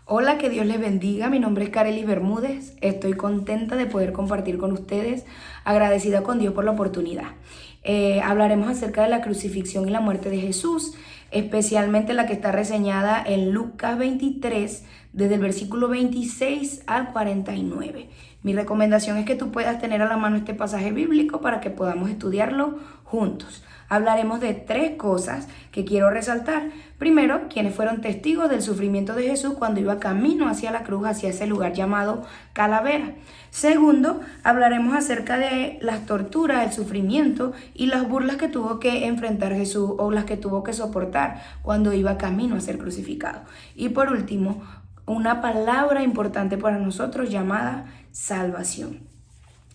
Hola, que Dios les bendiga. Mi nombre es Karely Bermúdez. Estoy contenta de poder compartir con ustedes, agradecida con Dios por la oportunidad. Hablaremos acerca de la crucifixión y la muerte de Jesús, especialmente la que está reseñada en Lucas 23, desde el versículo 26 al 49. Mi recomendación es que tú puedas tener a la mano este pasaje bíblico para que podamos estudiarlo juntos. Hablaremos de tres cosas que quiero resaltar. Primero, quienes fueron testigos del sufrimiento de Jesús cuando iba camino hacia la cruz, hacia ese lugar llamado Calavera. Segundo, hablaremos acerca de las torturas, el sufrimiento y las burlas que tuvo que enfrentar Jesús o las que tuvo que soportar cuando iba camino a ser crucificado. Y por último, una palabra importante para nosotros llamada salvación.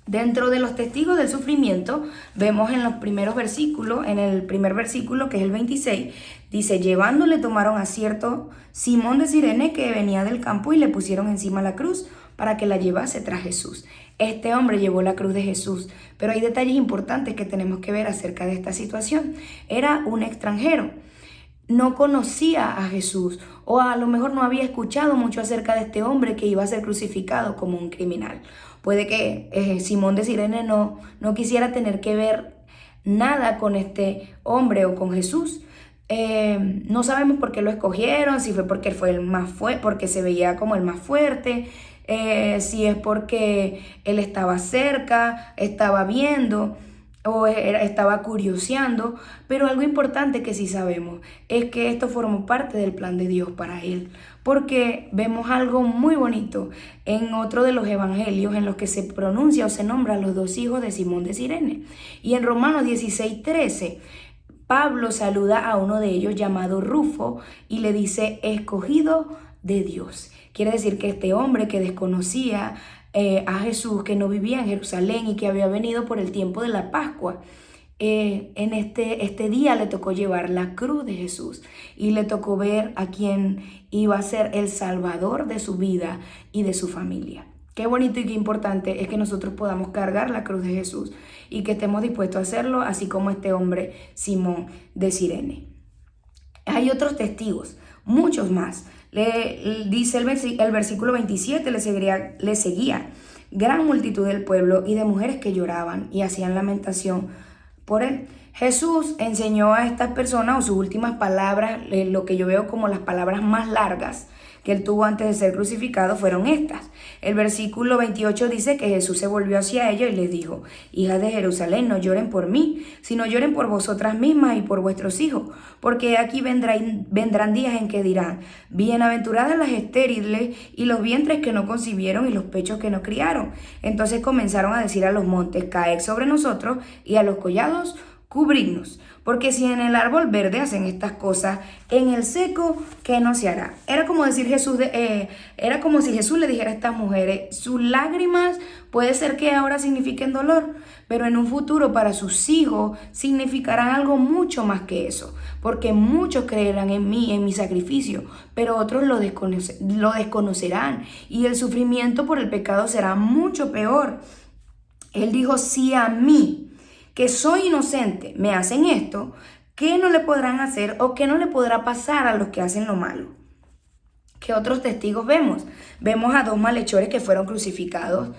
Dentro de los testigos del sufrimiento, vemos en los primeros versículos, en el primer versículo, que es el 26, dice: llevándole tomaron a cierto Simón de Cirene que venía del campo y le pusieron encima la cruz para que la llevase tras Jesús. Este hombre llevó la cruz de Jesús, pero hay detalles importantes que tenemos que ver acerca de esta situación. Era un extranjero. No conocía a Jesús, o a lo mejor no había escuchado mucho acerca de este hombre que iba a ser crucificado como un criminal. Puede que Simón de Cirene no quisiera tener que ver nada con este hombre o con Jesús. No sabemos por qué lo escogieron, si fue porque fue el más porque se veía como el más fuerte, si es porque él estaba cerca, estaba viendo o estaba curioseando, pero algo importante que sí sabemos es que esto formó parte del plan de Dios para él, porque vemos algo muy bonito en otro de los evangelios en los que se pronuncia o se nombra a los dos hijos de Simón de Cirene. Y en Romanos 16:13, Pablo saluda a uno de ellos llamado Rufo y le dice: escogido de Dios. Quiere decir que este hombre que desconocía a Jesús, que no vivía en Jerusalén y que había venido por el tiempo de la Pascua, en este día le tocó llevar la cruz de Jesús y le tocó ver a quien iba a ser el salvador de su vida y de su familia. Qué bonito y qué importante es que nosotros podamos cargar la cruz de Jesús y que estemos dispuestos a hacerlo, así como este hombre Simón de Cirene. Hay otros testigos, muchos más. Dice el versículo 27, le seguía gran multitud del pueblo y de mujeres que lloraban y hacían lamentación por él. Jesús enseñó a estas personas, o sus últimas palabras, lo que yo veo como las palabras más largas que él tuvo antes de ser crucificado, fueron estas. El versículo 28 dice que Jesús se volvió hacia ellos y les dijo: hijas de Jerusalén, no lloren por mí, sino lloren por vosotras mismas y por vuestros hijos, porque aquí vendrán días en que dirán: bienaventuradas las estériles y los vientres que no concibieron y los pechos que no criaron. Entonces comenzaron a decir a los montes: caed sobre nosotros, y a los collados: cubridnos. Porque si en el árbol verde hacen estas cosas, en el seco, ¿qué no se hará? Era como si Jesús le dijera a estas mujeres: sus lágrimas puede ser que ahora signifiquen dolor, pero en un futuro para sus hijos significarán algo mucho más que eso. Porque muchos creerán en mí, en mi sacrificio, pero otros lo desconocerán. Y el sufrimiento por el pecado será mucho peor. Él dijo: si a mí, que soy inocente, me hacen esto, ¿qué no le podrán hacer o qué no le podrá pasar a los que hacen lo malo? ¿Qué otros testigos vemos? Vemos a dos malhechores que fueron crucificados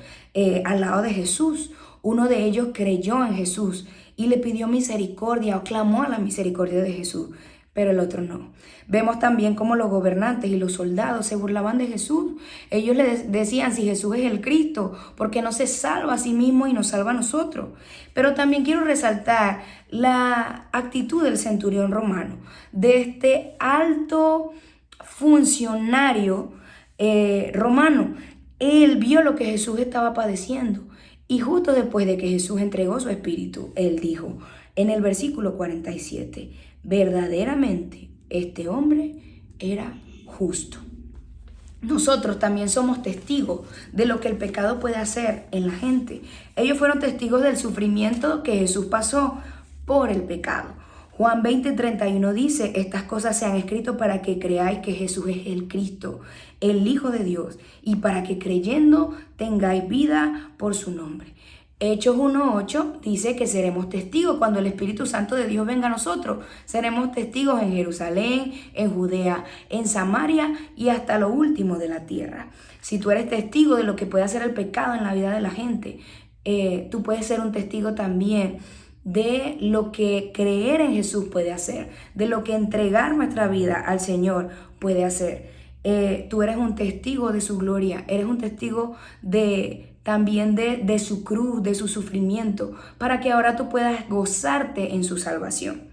al lado de Jesús. Uno de ellos creyó en Jesús y le pidió misericordia o clamó a la misericordia de Jesús, pero el otro no. Vemos también cómo los gobernantes y los soldados se burlaban de Jesús. Ellos le decían: si Jesús es el Cristo, ¿por qué no se salva a sí mismo y nos salva a nosotros? Pero también quiero resaltar la actitud del centurión romano, de este alto funcionario romano. Él vio lo que Jesús estaba padeciendo y justo después de que Jesús entregó su espíritu, él dijo en el versículo 47: verdaderamente este hombre era justo. Nosotros también somos testigos de lo que el pecado puede hacer en la gente. Ellos fueron testigos del sufrimiento que Jesús pasó por el pecado. Juan 20:31 dice: estas cosas se han escrito para que creáis que Jesús es el Cristo, el Hijo de Dios, y para que creyendo tengáis vida por su nombre. Hechos 1:8 dice que seremos testigos cuando el Espíritu Santo de Dios venga a nosotros. Seremos testigos en Jerusalén, en Judea, en Samaria y hasta lo último de la tierra. Si tú eres testigo de lo que puede hacer el pecado en la vida de la gente, tú puedes ser un testigo también de lo que creer en Jesús puede hacer, de lo que entregar nuestra vida al Señor puede hacer. Tú eres un testigo de su gloria, eres un testigo también de su cruz, de su sufrimiento, para que ahora tú puedas gozarte en su salvación.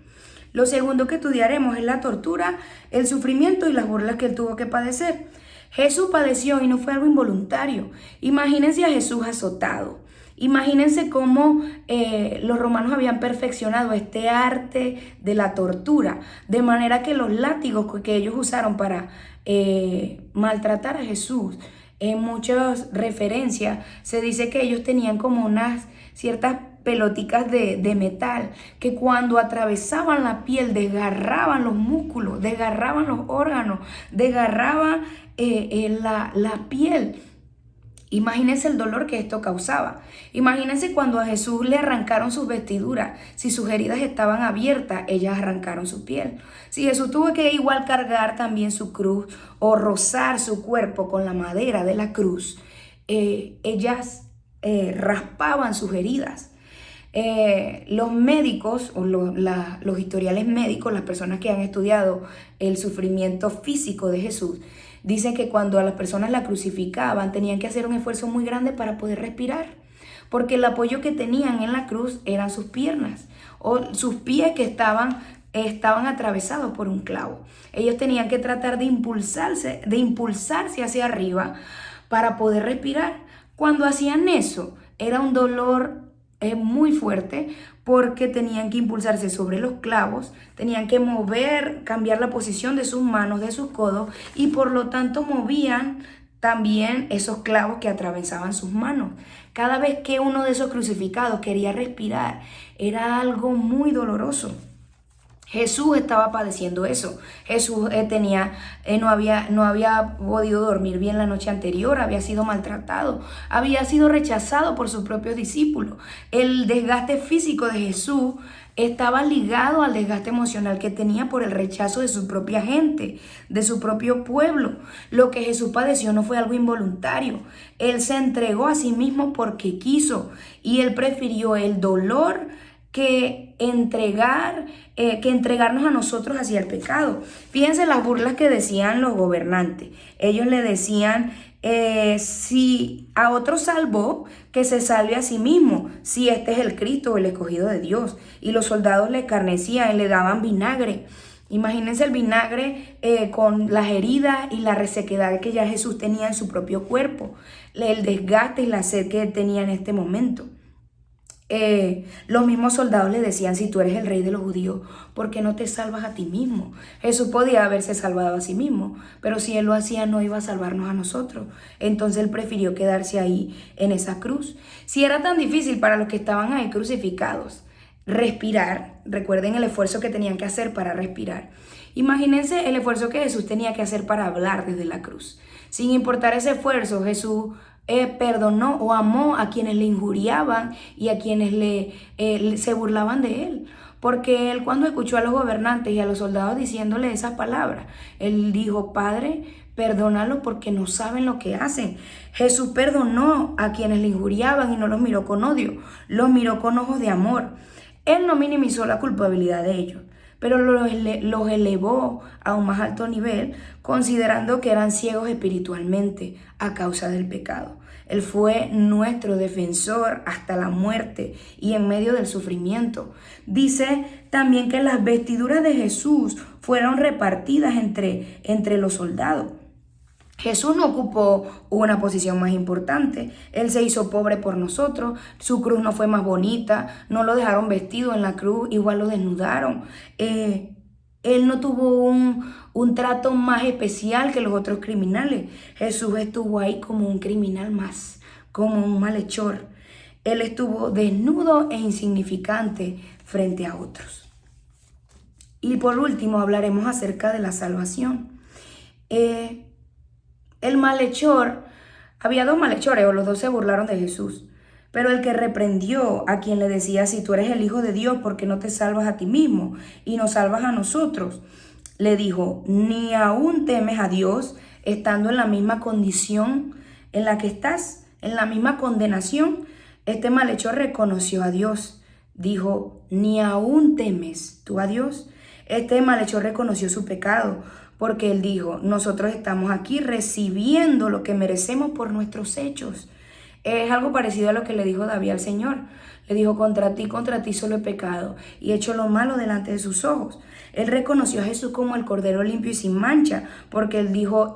Lo segundo que estudiaremos es la tortura, el sufrimiento y las burlas que él tuvo que padecer. Jesús padeció y no fue algo involuntario. Imagínense a Jesús azotado. Imagínense cómo los romanos habían perfeccionado este arte de la tortura, de manera que los látigos que ellos usaron para maltratar a Jesús, en muchas referencias se dice que ellos tenían como unas ciertas peloticas de metal que cuando atravesaban la piel desgarraban los músculos, desgarraban los órganos, desgarraban la piel. Imagínense el dolor que esto causaba. Imagínense cuando a Jesús le arrancaron sus vestiduras. Si sus heridas estaban abiertas, ellas arrancaron su piel. Si Jesús tuvo que igual cargar también su cruz o rozar su cuerpo con la madera de la cruz, ellas raspaban sus heridas. Los médicos o los historiales médicos, las personas que han estudiado el sufrimiento físico de Jesús, dicen que cuando a las personas la crucificaban tenían que hacer un esfuerzo muy grande para poder respirar, porque el apoyo que tenían en la cruz eran sus piernas o sus pies que estaban atravesados por un clavo. Ellos tenían que tratar de impulsarse hacia arriba para poder respirar. Cuando hacían eso, era un dolor muy fuerte porque tenían que impulsarse sobre los clavos, tenían que cambiar la posición de sus manos, de sus codos, y por lo tanto movían también esos clavos que atravesaban sus manos. Cada vez que uno de esos crucificados quería respirar, era algo muy doloroso. Jesús estaba padeciendo eso. Jesús no había podido dormir bien la noche anterior, había sido maltratado, había sido rechazado por sus propios discípulos. El desgaste físico de Jesús estaba ligado al desgaste emocional que tenía por el rechazo de su propia gente, de su propio pueblo. Lo que Jesús padeció no fue algo involuntario. Él se entregó a sí mismo porque quiso y él prefirió el dolor que entregarnos a nosotros hacia el pecado. Fíjense las burlas que decían los gobernantes. Ellos le decían, si a otro salvó, que se salve a sí mismo, si este es el Cristo o el escogido de Dios. Y los soldados le escarnecían y le daban vinagre. Imagínense el vinagre con las heridas y la resequedad que ya Jesús tenía en su propio cuerpo, el desgaste y la sed que tenía en este momento. Los mismos soldados le decían, si tú eres el rey de los judíos, ¿por qué no te salvas a ti mismo? Jesús podía haberse salvado a sí mismo, pero si él lo hacía no iba a salvarnos a nosotros. Entonces él prefirió quedarse ahí en esa cruz. Si era tan difícil para los que estaban ahí crucificados respirar, recuerden el esfuerzo que tenían que hacer para respirar. Imagínense el esfuerzo que Jesús tenía que hacer para hablar desde la cruz. Sin importar ese esfuerzo, Jesús perdonó o amó a quienes le injuriaban y a quienes se burlaban de él. Porque él, cuando escuchó a los gobernantes y a los soldados diciéndole esas palabras, él dijo, Padre, perdónalos porque no saben lo que hacen. Jesús perdonó a quienes le injuriaban y no los miró con odio, los miró con ojos de amor. Él no minimizó la culpabilidad de ellos, pero los elevó a un más alto nivel, considerando que eran ciegos espiritualmente a causa del pecado. Él fue nuestro defensor hasta la muerte y en medio del sufrimiento. Dice también que las vestiduras de Jesús fueron repartidas entre los soldados. Jesús no ocupó una posición más importante. Él se hizo pobre por nosotros. Su cruz no fue más bonita. No lo dejaron vestido en la cruz. Igual lo desnudaron. Él no tuvo un trato más especial que los otros criminales. Jesús estuvo ahí como un criminal más, como un malhechor. Él estuvo desnudo e insignificante frente a otros. Y por último hablaremos acerca de la salvación. El malhechor, había dos malhechores, o los dos se burlaron de Jesús, Pero el que reprendió a quien le decía, si tú eres el Hijo de Dios, ¿por qué no te salvas a ti mismo y nos salvas a nosotros? Le dijo, ¿ni aún temes a Dios estando en la misma condición en la que estás, en la misma condenación? Este malhechor reconoció a Dios. Dijo, ¿ni aún temes tú a Dios? Este malhechor reconoció su pecado, porque él dijo, nosotros estamos aquí recibiendo lo que merecemos por nuestros hechos. Es algo parecido a lo que le dijo David al Señor. Le dijo, contra ti solo he pecado y he hecho lo malo delante de sus ojos. Él reconoció a Jesús como el Cordero limpio y sin mancha, porque él dijo,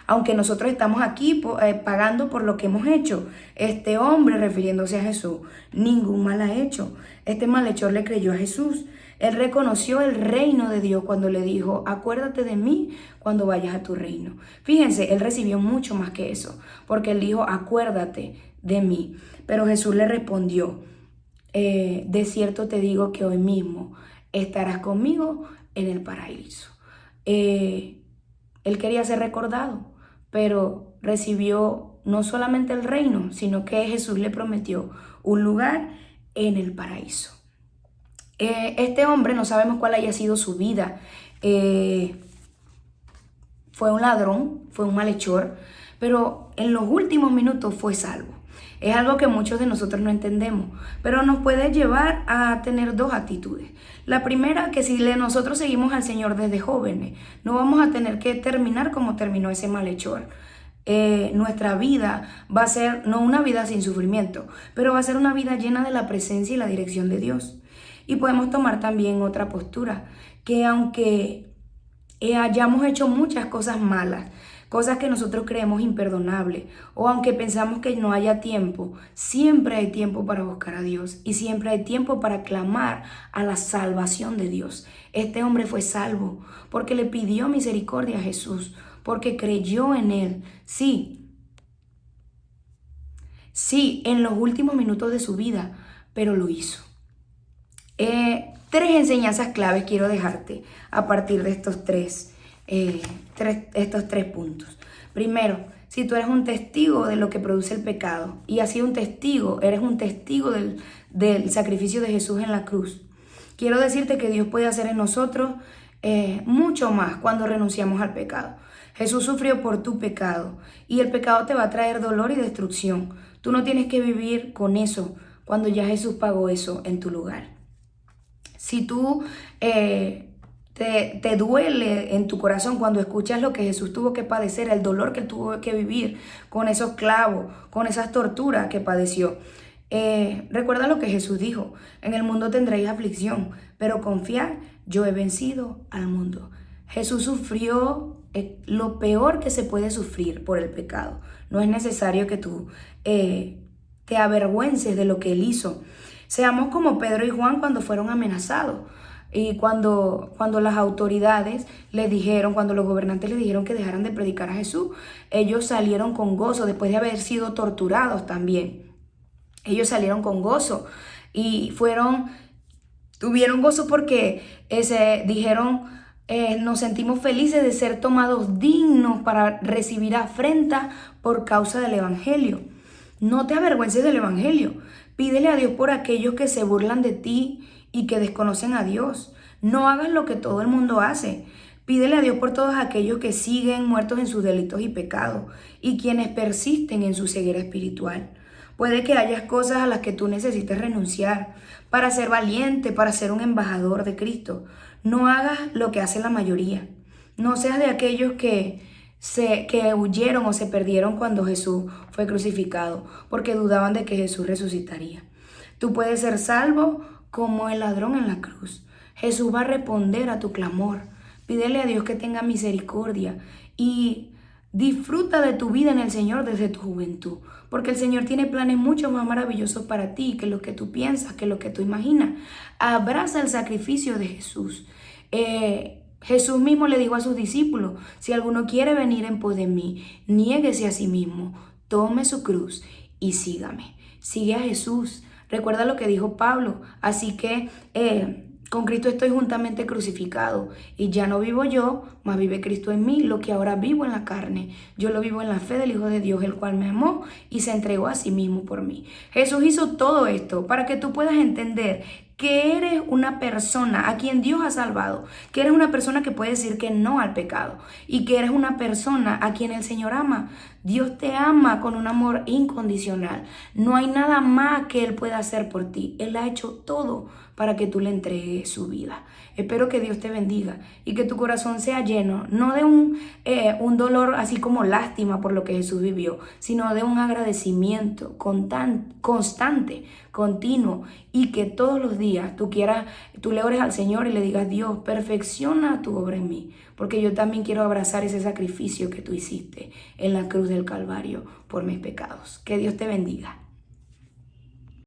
aunque nosotros estamos aquí pagando por lo que hemos hecho, este hombre, refiriéndose a Jesús, ningún mal ha hecho. Este malhechor le creyó a Jesús. Él reconoció el reino de Dios cuando le dijo, acuérdate de mí cuando vayas a tu reino. Fíjense, él recibió mucho más que eso, porque él dijo, acuérdate de mí. Pero Jesús le respondió, de cierto te digo que hoy mismo estarás conmigo en el paraíso. Él quería ser recordado, pero recibió no solamente el reino, sino que Jesús le prometió un lugar en el paraíso. Este hombre, no sabemos cuál haya sido su vida. Fue un ladrón, fue un malhechor, pero en los últimos minutos fue salvo. Es algo que muchos de nosotros no entendemos, pero nos puede llevar a tener dos actitudes. La primera, que si nosotros seguimos al Señor desde jóvenes, no vamos a tener que terminar como terminó ese malhechor. Nuestra vida va a ser no una vida sin sufrimiento, pero va a ser una vida llena de la presencia y la dirección de Dios. Y podemos tomar también otra postura, que aunque hayamos hecho muchas cosas malas, cosas que nosotros creemos imperdonables, o aunque pensamos que no haya tiempo, siempre hay tiempo para buscar a Dios y siempre hay tiempo para clamar a la salvación de Dios. Este hombre fue salvo porque le pidió misericordia a Jesús, porque creyó en Él. Sí, en los últimos minutos de su vida, pero lo hizo. Tres enseñanzas claves quiero dejarte a partir de estos tres puntos. Primero, si tú eres un testigo de lo que produce el pecado y has sido un testigo, eres un testigo del sacrificio de Jesús en la cruz, quiero decirte que Dios puede hacer en nosotros mucho más cuando renunciamos al pecado. Jesús sufrió por tu pecado y el pecado te va a traer dolor y destrucción. Tú no tienes que vivir con eso cuando ya Jesús pagó eso en tu lugar. Si tú te duele en tu corazón cuando escuchas lo que Jesús tuvo que padecer, el dolor que él tuvo que vivir con esos clavos, con esas torturas que padeció, recuerda lo que Jesús dijo, en el mundo tendréis aflicción, pero confiad, yo he vencido al mundo. Jesús sufrió lo peor que se puede sufrir por el pecado. No es necesario que tú te avergüences de lo que él hizo. Seamos como Pedro y Juan cuando fueron amenazados y cuando las autoridades les dijeron, cuando los gobernantes les dijeron que dejaran de predicar a Jesús, ellos salieron con gozo después de haber sido torturados también. Ellos salieron con gozo y tuvieron gozo porque dijeron, nos sentimos felices de ser tomados dignos para recibir afrenta por causa del Evangelio. No te avergüences del Evangelio. Pídele a Dios por aquellos que se burlan de ti y que desconocen a Dios. No hagas lo que todo el mundo hace. Pídele a Dios por todos aquellos que siguen muertos en sus delitos y pecados y quienes persisten en su ceguera espiritual. Puede que hayas cosas a las que tú necesites renunciar para ser valiente, para ser un embajador de Cristo. No hagas lo que hace la mayoría. No seas de aquellos que huyeron o se perdieron cuando Jesús fue crucificado, porque dudaban de que Jesús resucitaría. Tú puedes ser salvo como el ladrón en la cruz. Jesús va a responder a tu clamor. Pídele a Dios que tenga misericordia y disfruta de tu vida en el Señor desde tu juventud, porque el Señor tiene planes mucho más maravillosos para ti que lo que tú piensas, que lo que tú imaginas. Abraza el sacrificio de Jesús. Jesús mismo le dijo a sus discípulos, si alguno quiere venir en pos de mí, niéguese a sí mismo, tome su cruz y sígame. Sigue a Jesús. Recuerda lo que dijo Pablo. Así que Con Cristo estoy juntamente crucificado, y ya no vivo yo, mas vive Cristo en mí. Lo que ahora vivo en la carne, yo lo vivo en la fe del Hijo de Dios, el cual me amó y se entregó a sí mismo por mí. Jesús hizo todo esto para que tú puedas entender que eres una persona a quien Dios ha salvado, que eres una persona que puede decir que no al pecado, y que eres una persona a quien el Señor ama. Dios te ama con un amor incondicional. No hay nada más que Él pueda hacer por ti. Él ha hecho todo para que tú le entregues su vida. Espero que Dios te bendiga y que tu corazón sea lleno, no de un dolor así como lástima por lo que Jesús vivió, sino de un agradecimiento constante, continuo, y que todos los días tú le ores al Señor y le digas: Dios, perfecciona tu obra en mí, porque yo también quiero abrazar ese sacrificio que tú hiciste en la cruz del Calvario por mis pecados. Que Dios te bendiga.